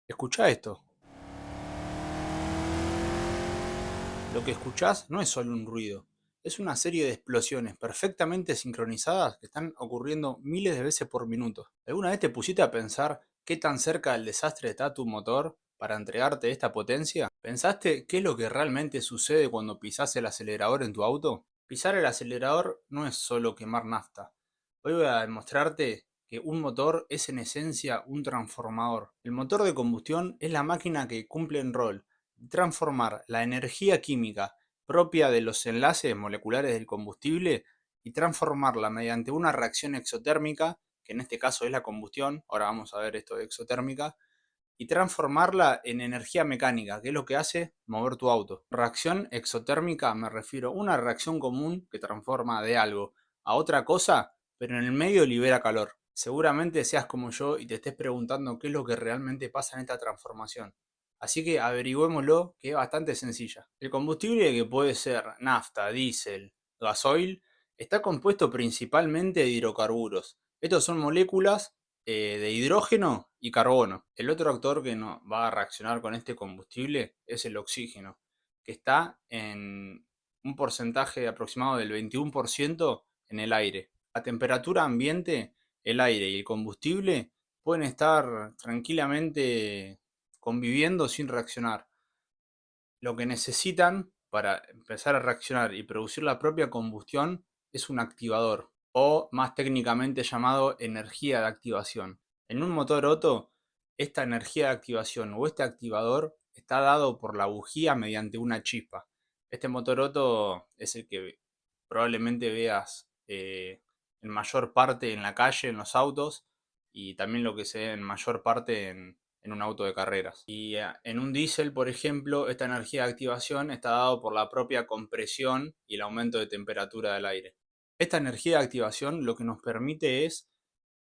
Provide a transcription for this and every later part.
Escuchá esto. Lo que escuchás no es solo un ruido, es una serie de explosiones perfectamente sincronizadas que están ocurriendo miles de veces por minuto. ¿Alguna vez te pusiste a pensar qué tan cerca del desastre está tu motor para entregarte esta potencia? ¿Pensaste qué es lo que realmente sucede cuando pisás el acelerador en tu auto? Pisar el acelerador no es solo quemar nafta. Hoy voy a demostrarte que un motor es en esencia un transformador. El motor de combustión es la máquina que cumple un rol transformar la energía química propia de los enlaces moleculares del combustible y transformarla mediante una reacción exotérmica, que en este caso es la combustión, ahora vamos a ver esto de exotérmica, y transformarla en energía mecánica, que es lo que hace mover tu auto. Reacción exotérmica me refiero a una reacción común que transforma de algo a otra cosa, pero en el medio libera calor. Seguramente seas como yo y te estés preguntando qué es lo que realmente pasa en esta transformación. Así que averigüémoslo, que es bastante sencilla. El combustible, que puede ser nafta, diésel, gasoil, está compuesto principalmente de hidrocarburos. Estos son moléculas de hidrógeno y carbono. El otro actor que no va a reaccionar con este combustible es el oxígeno, que está en un porcentaje aproximado del 21% en el aire. A temperatura ambiente, el aire y el combustible pueden estar tranquilamente conviviendo sin reaccionar. Lo que necesitan para empezar a reaccionar y producir la propia combustión es un activador, o más técnicamente llamado energía de activación. En un motor Otto, esta energía de activación o este activador está dado por la bujía mediante una chispa. Este motor Otto es el que probablemente veas en mayor parte en la calle, en los autos, y también lo que se ve en mayor parte en un auto de carreras. Y en un diésel, por ejemplo, esta energía de activación está dado por la propia compresión y el aumento de temperatura del aire. Esta energía de activación lo que nos permite es,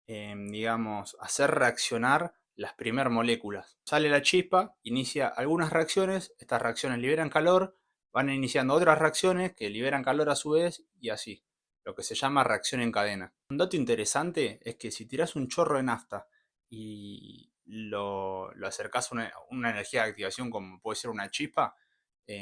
digamos, hacer reaccionar las primeras moléculas. Sale la chispa, inicia algunas reacciones, estas reacciones liberan calor, van iniciando otras reacciones que liberan calor a su vez y así, lo que se llama reacción en cadena. Un dato interesante es que si tiras un chorro de nafta y lo acercás a una energía de activación como puede ser una chispa,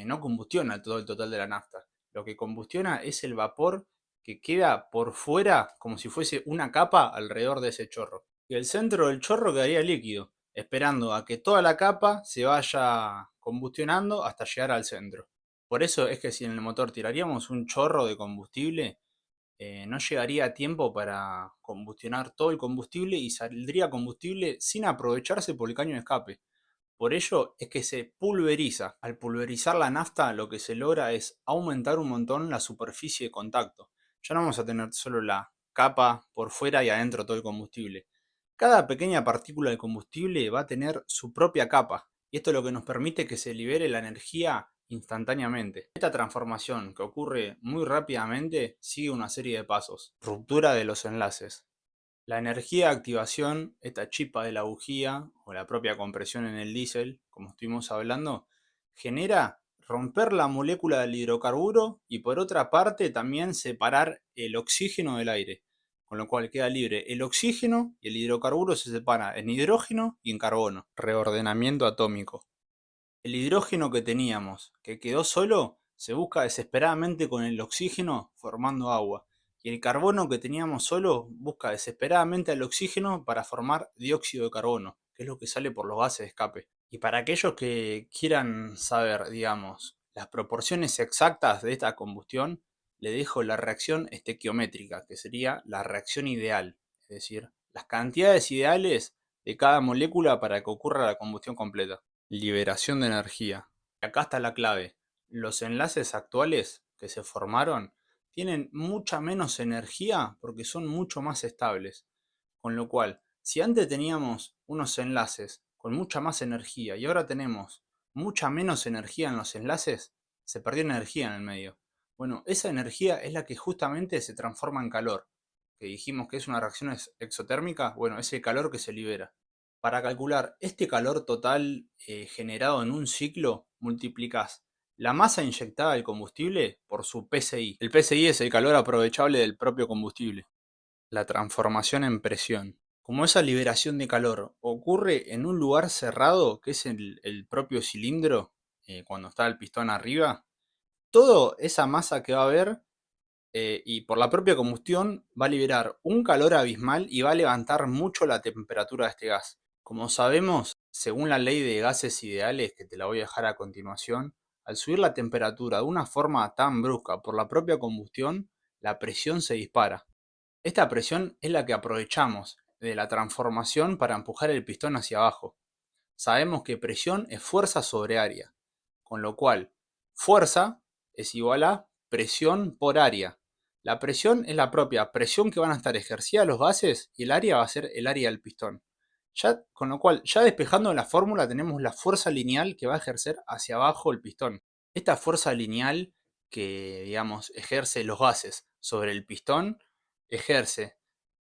no combustiona todo el total de la nafta. Lo que combustiona es el vapor que queda por fuera como si fuese una capa alrededor de ese chorro. Y el centro del chorro quedaría líquido, esperando a que toda la capa se vaya combustionando hasta llegar al centro. Por eso es que si en el motor tiraríamos un chorro de combustible, no llegaría a tiempo para combustionar todo el combustible y saldría combustible sin aprovecharse por el caño de escape. Por ello es que se pulveriza. Al pulverizar la nafta lo que se logra es aumentar un montón la superficie de contacto. Ya no vamos a tener solo la capa por fuera y adentro todo el combustible. Cada pequeña partícula de combustible va a tener su propia capa y esto es lo que nos permite que se libere la energía instantáneamente. Esta transformación, que ocurre muy rápidamente, sigue una serie de pasos. Ruptura de los enlaces. La energía de activación, esta chispa de la bujía o la propia compresión en el diésel, como estuvimos hablando, genera romper la molécula del hidrocarburo y por otra parte también separar el oxígeno del aire, con lo cual queda libre el oxígeno y el hidrocarburo se separa en hidrógeno y en carbono. Reordenamiento atómico. El hidrógeno que teníamos, que quedó solo, se busca desesperadamente con el oxígeno formando agua. Y el carbono que teníamos solo busca desesperadamente al oxígeno para formar dióxido de carbono, que es lo que sale por los gases de escape. Y para aquellos que quieran saber, digamos, las proporciones exactas de esta combustión, le dejo la reacción estequiométrica, que sería la reacción ideal, es decir, las cantidades ideales de cada molécula para que ocurra la combustión completa. Liberación de energía. Acá está la clave. Los enlaces actuales que se formaron tienen mucha menos energía porque son mucho más estables. Con lo cual, si antes teníamos unos enlaces con mucha más energía y ahora tenemos mucha menos energía en los enlaces, se perdió energía en el medio. Bueno, esa energía es la que justamente se transforma en calor, que dijimos que es una reacción exotérmica, bueno, es el calor que se libera. Para calcular este calor total generado en un ciclo, multiplicás la masa inyectada del combustible por su PSI. El PSI es el calor aprovechable del propio combustible. La transformación en presión. Como esa liberación de calor ocurre en un lugar cerrado, que es el propio cilindro, cuando está el pistón arriba, toda esa masa que va a haber y por la propia combustión va a liberar un calor abismal y va a levantar mucho la temperatura de este gas. Como sabemos, según la ley de gases ideales, que te la voy a dejar a continuación, al subir la temperatura de una forma tan brusca por la propia combustión, la presión se dispara. Esta presión es la que aprovechamos de la transformación para empujar el pistón hacia abajo. Sabemos que presión es fuerza sobre área, con lo cual fuerza es igual a presión por área. La presión es la propia presión que van a estar ejercidas los gases y el área va a ser el área del pistón. Ya, con lo cual, ya despejando la fórmula tenemos la fuerza lineal que va a ejercer hacia abajo el pistón. Esta fuerza lineal que, digamos, ejerce los gases sobre el pistón, ejerce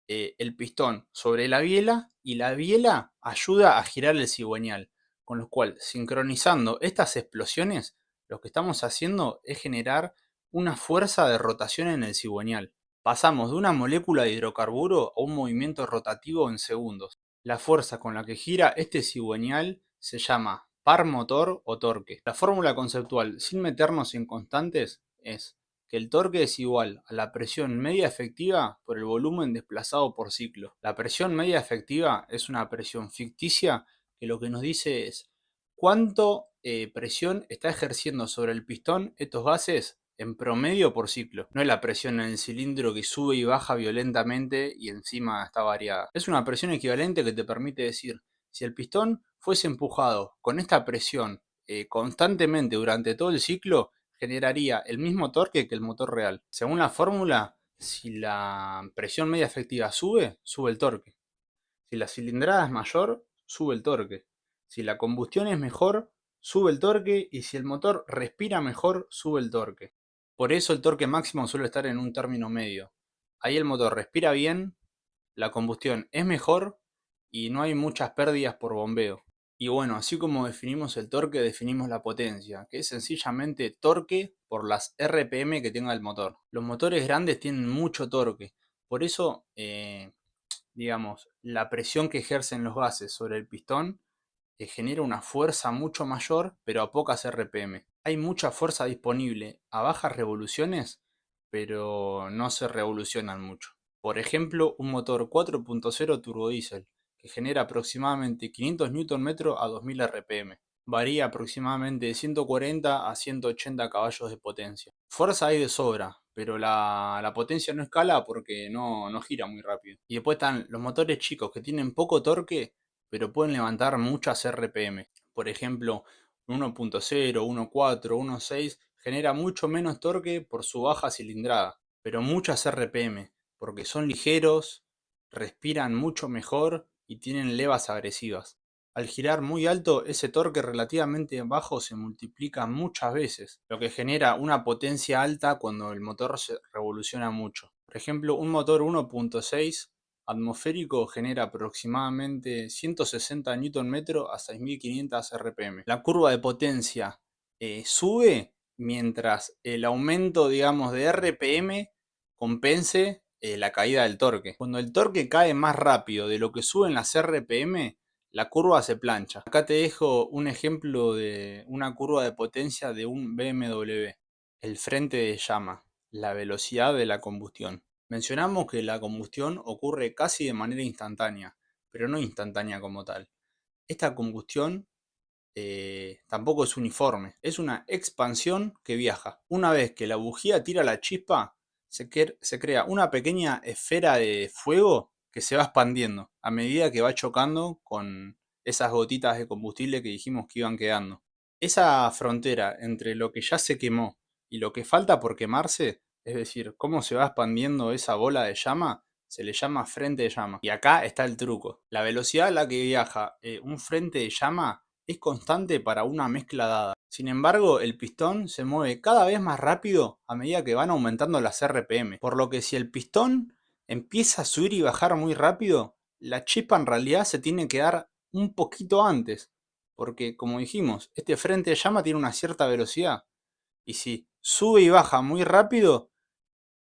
el pistón sobre la biela y la biela ayuda a girar el cigüeñal, con lo cual, sincronizando estas explosiones, lo que estamos haciendo es generar una fuerza de rotación en el cigüeñal. Pasamos de una molécula de hidrocarburo a un movimiento rotativo en segundos. La fuerza con la que gira este cigüeñal se llama par motor o torque. La fórmula conceptual, sin meternos en constantes, es que el torque es igual a la presión media efectiva por el volumen desplazado por ciclo. La presión media efectiva es una presión ficticia que lo que nos dice es cuánto presión está ejerciendo sobre el pistón estos gases en promedio por ciclo. No es la presión en el cilindro que sube y baja violentamente y encima está variada. Es una presión equivalente que te permite decir, si el pistón fuese empujado con esta presión constantemente durante todo el ciclo, generaría el mismo torque que el motor real. Según la fórmula, si la presión media efectiva sube, sube el torque. Si la cilindrada es mayor, sube el torque. Si la combustión es mejor, sube el torque y si el motor respira mejor, sube el torque. Por eso el torque máximo suele estar en un término medio. Ahí el motor respira bien, la combustión es mejor y no hay muchas pérdidas por bombeo. Y bueno, así como definimos el torque, definimos la potencia, que es sencillamente torque por las RPM que tenga el motor. Los motores grandes tienen mucho torque, por eso digamos, la presión que ejercen los gases sobre el pistón genera una fuerza mucho mayor, pero a pocas RPM. Hay mucha fuerza disponible a bajas revoluciones, pero no se revolucionan mucho. Por ejemplo, un motor 4.0 turbodiesel, que genera aproximadamente 500 Nm a 2000 RPM. Varía aproximadamente de 140 a 180 caballos de potencia. Fuerza hay de sobra, pero la potencia no escala porque no gira muy rápido. Y después están los motores chicos que tienen poco torque, pero pueden levantar muchas RPM. Por ejemplo, 1.0, 1.4, 1.6 genera mucho menos torque por su baja cilindrada, pero muchas RPM, porque son ligeros, respiran mucho mejor y tienen levas agresivas. Al girar muy alto, ese torque relativamente bajo se multiplica muchas veces, lo que genera una potencia alta cuando el motor se revoluciona mucho. Por ejemplo, un motor 1.6 atmosférico genera aproximadamente 160 Nm a 6500 RPM. La curva de potencia sube mientras el aumento, digamos, de RPM compense la caída del torque. Cuando el torque cae más rápido de lo que suben las RPM, la curva se plancha. Acá te dejo un ejemplo de una curva de potencia de un BMW. El frente de llama, la velocidad de la combustión. Mencionamos que la combustión ocurre casi de manera instantánea, pero no instantánea como tal. Esta combustión tampoco es uniforme, es una expansión que viaja. Una vez que la bujía tira la chispa, se crea una pequeña esfera de fuego que se va expandiendo a medida que va chocando con esas gotitas de combustible que dijimos que iban quedando. Esa frontera entre lo que ya se quemó y lo que falta por quemarse, es decir, cómo se va expandiendo esa bola de llama, se le llama frente de llama. Y acá está el truco. La velocidad a la que viaja un frente de llama es constante para una mezcla dada. Sin embargo, el pistón se mueve cada vez más rápido a medida que van aumentando las RPM. Por lo que si el pistón empieza a subir y bajar muy rápido, la chispa en realidad se tiene que dar un poquito antes. Porque, como dijimos, este frente de llama tiene una cierta velocidad. Y si sube y baja muy rápido,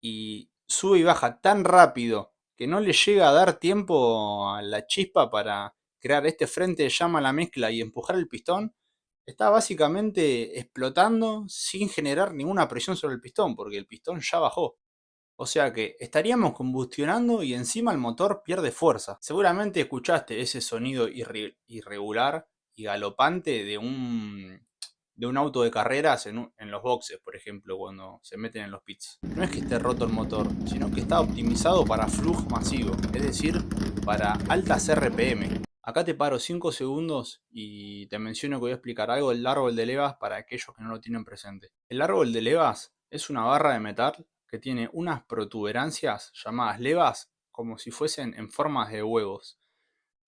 y sube y baja tan rápido que no le llega a dar tiempo a la chispa para crear este frente de llama a la mezcla y empujar el pistón, está básicamente explotando sin generar ninguna presión sobre el pistón, porque el pistón ya bajó. O sea que estaríamos combustionando y encima el motor pierde fuerza. Seguramente escuchaste ese sonido irregular y galopante de un auto de carreras en los boxes, por ejemplo, cuando se meten en los pits. No es que esté roto el motor, sino que está optimizado para flujo masivo, es decir, para altas RPM. Acá te paro 5 segundos y te menciono que voy a explicar algo del árbol de levas para aquellos que no lo tienen presente. El árbol de levas es una barra de metal que tiene unas protuberancias llamadas levas como si fuesen en formas de huevos.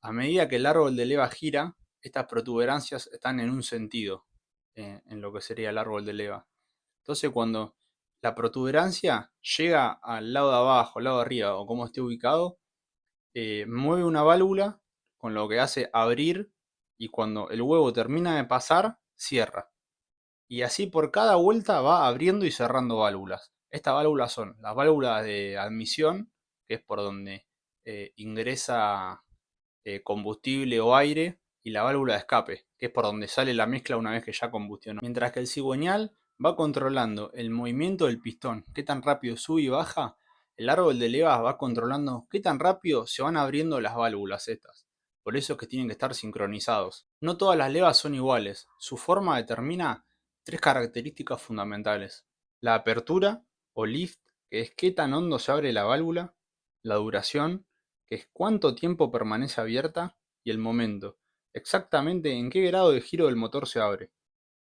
A medida que el árbol de leva gira, estas protuberancias están en un sentido, en lo que sería el árbol de leva. Entonces cuando la protuberancia llega al lado de abajo, al lado de arriba o como esté ubicado, mueve una válvula con lo que hace abrir y cuando el huevo termina de pasar, cierra. Y así por cada vuelta va abriendo y cerrando válvulas. Estas válvulas son las válvulas de admisión, que es por donde ingresa combustible o aire, y la válvula de escape, que es por donde sale la mezcla una vez que ya combustionó. Mientras que el cigüeñal va controlando el movimiento del pistón, qué tan rápido sube y baja, el árbol de levas va controlando qué tan rápido se van abriendo las válvulas estas. Por eso es que tienen que estar sincronizados. No todas las levas son iguales. Su forma determina tres características fundamentales. La apertura o lift, que es qué tan hondo se abre la válvula. La duración, que es cuánto tiempo permanece abierta. Y el momento, exactamente en qué grado de giro del motor se abre.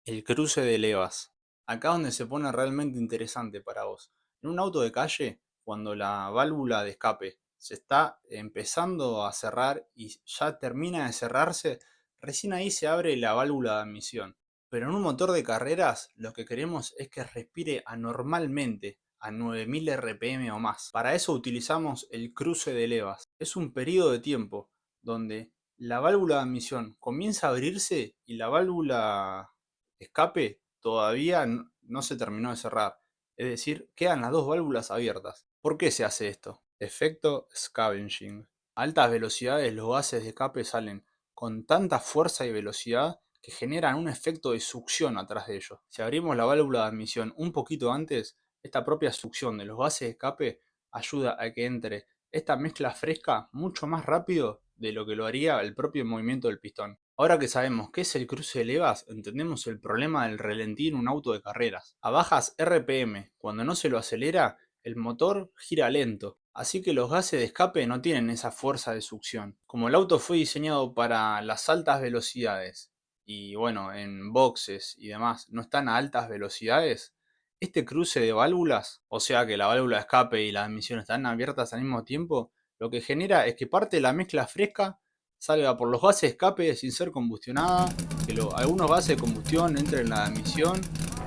El cruce de levas. Acá donde se pone realmente interesante para vos. En un auto de calle, cuando la válvula de escape se está empezando a cerrar y ya termina de cerrarse, recién ahí se abre la válvula de admisión. Pero en un motor de carreras lo que queremos es que respire anormalmente a 9000 RPM o más. Para eso utilizamos el cruce de levas. Es un periodo de tiempo donde la válvula de admisión comienza a abrirse y la válvula escape todavía no se terminó de cerrar. Es decir, quedan las dos válvulas abiertas. ¿Por qué se hace esto? Efecto scavenging. A altas velocidades los gases de escape salen con tanta fuerza y velocidad que generan un efecto de succión atrás de ellos. Si abrimos la válvula de admisión un poquito antes, esta propia succión de los gases de escape ayuda a que entre esta mezcla fresca mucho más rápido de lo que lo haría el propio movimiento del pistón. Ahora que sabemos qué es el cruce de levas, entendemos el problema del ralentí en un auto de carreras. A bajas RPM, cuando no se lo acelera, el motor gira lento, así que los gases de escape no tienen esa fuerza de succión. Como el auto fue diseñado para las altas velocidades, y bueno, en boxes y demás no están a altas velocidades, este cruce de válvulas, o sea que la válvula de escape y la admisión están abiertas al mismo tiempo, lo que genera es que parte de la mezcla fresca salga por los gases de escape sin ser combustionada, que algunos gases de combustión entren en la admisión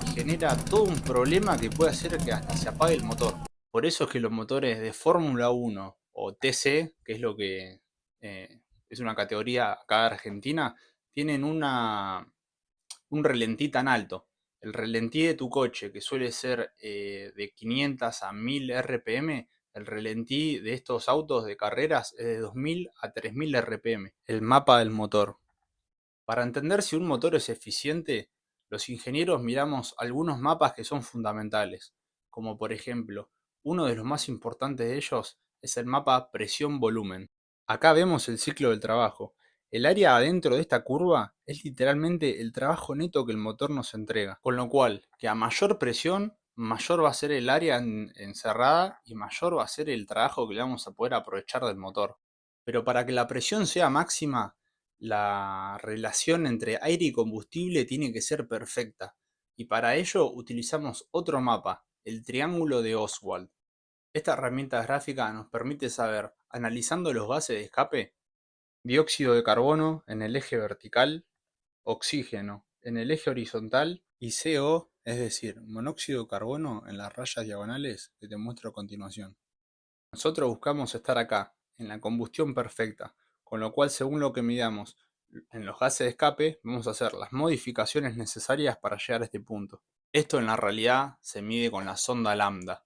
y genera todo un problema que puede hacer que hasta se apague el motor. Por eso es que los motores de Fórmula 1 o TC, que es lo que es una categoría acá de Argentina, tienen un ralentí tan alto. El ralentí de tu coche, que suele ser de 500 a 1000 RPM, el ralentí de estos autos de carreras es de 2000 a 3000 RPM. El mapa del motor. Para entender si un motor es eficiente, los ingenieros miramos algunos mapas que son fundamentales, como por ejemplo, uno de los más importantes de ellos es el mapa presión-volumen. Acá vemos el ciclo del trabajo. El área adentro de esta curva es literalmente el trabajo neto que el motor nos entrega, con lo cual, que a mayor presión, mayor va a ser el área encerrada y mayor va a ser el trabajo que le vamos a poder aprovechar del motor. Pero para que la presión sea máxima, la relación entre aire y combustible tiene que ser perfecta, y para ello utilizamos otro mapa, el triángulo de Oswald. Esta herramienta gráfica nos permite saber, analizando los gases de escape, dióxido de carbono en el eje vertical, oxígeno en el eje horizontal y CO, es decir, monóxido de carbono en las rayas diagonales que te muestro a continuación. Nosotros buscamos estar acá, en la combustión perfecta, con lo cual según lo que midamos en los gases de escape, vamos a hacer las modificaciones necesarias para llegar a este punto. Esto en la realidad se mide con la sonda lambda.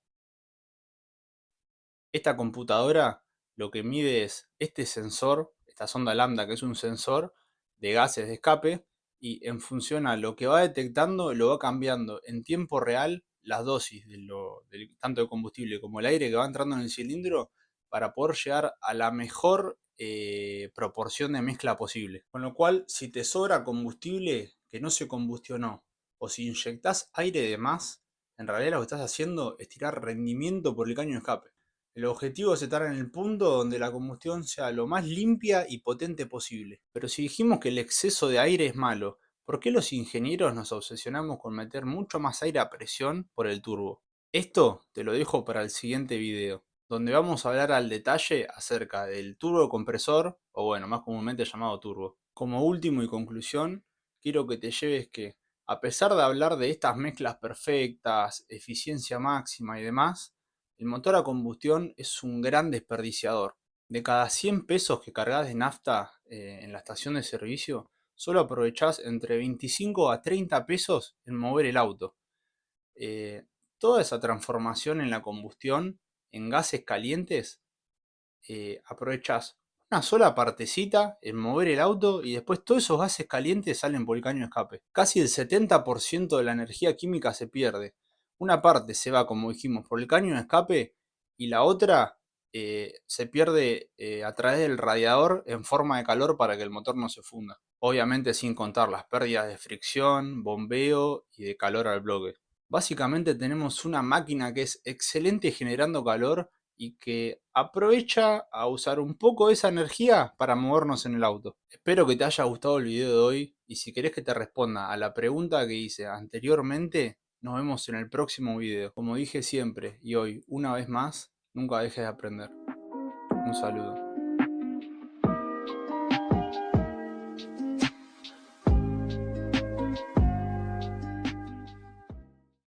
Esta computadora lo que mide es este sensor, esta sonda lambda que es un sensor de gases de escape, y en función a lo que va detectando lo va cambiando en tiempo real las dosis tanto de combustible como el aire que va entrando en el cilindro para poder llegar a la mejor proporción de mezcla posible. Con lo cual, si te sobra combustible que no se combustionó, o si inyectás aire de más, en realidad lo que estás haciendo es tirar rendimiento por el caño de escape. El objetivo es estar en el punto donde la combustión sea lo más limpia y potente posible. Pero si dijimos que el exceso de aire es malo, ¿por qué los ingenieros nos obsesionamos con meter mucho más aire a presión por el turbo? Esto te lo dejo para el siguiente video, donde vamos a hablar al detalle acerca del turbocompresor, o bueno, más comúnmente llamado turbo. Como último y conclusión, quiero que te lleves que, a pesar de hablar de estas mezclas perfectas, eficiencia máxima y demás, el motor a combustión es un gran desperdiciador. De cada 100 pesos que cargas de nafta en la estación de servicio, solo aprovechás entre 25 a 30 pesos en mover el auto. Eh, Toda esa transformación en la combustión en gases calientes, aprovechás una sola partecita en mover el auto y después todos esos gases calientes salen por el caño de escape. Casi el 70% de la energía química se pierde. Una parte se va, como dijimos, por el caño de escape y la otra se pierde a través del radiador en forma de calor para que el motor no se funda. Obviamente sin contar las pérdidas de fricción, bombeo y de calor al bloque. Básicamente tenemos una máquina que es excelente generando calor y que aprovecha a usar un poco de esa energía para movernos en el auto. Espero que te haya gustado el video de hoy y si querés que te responda a la pregunta que hice anteriormente, nos vemos en el próximo video. Como dije siempre y hoy una vez más, nunca dejes de aprender. Un saludo.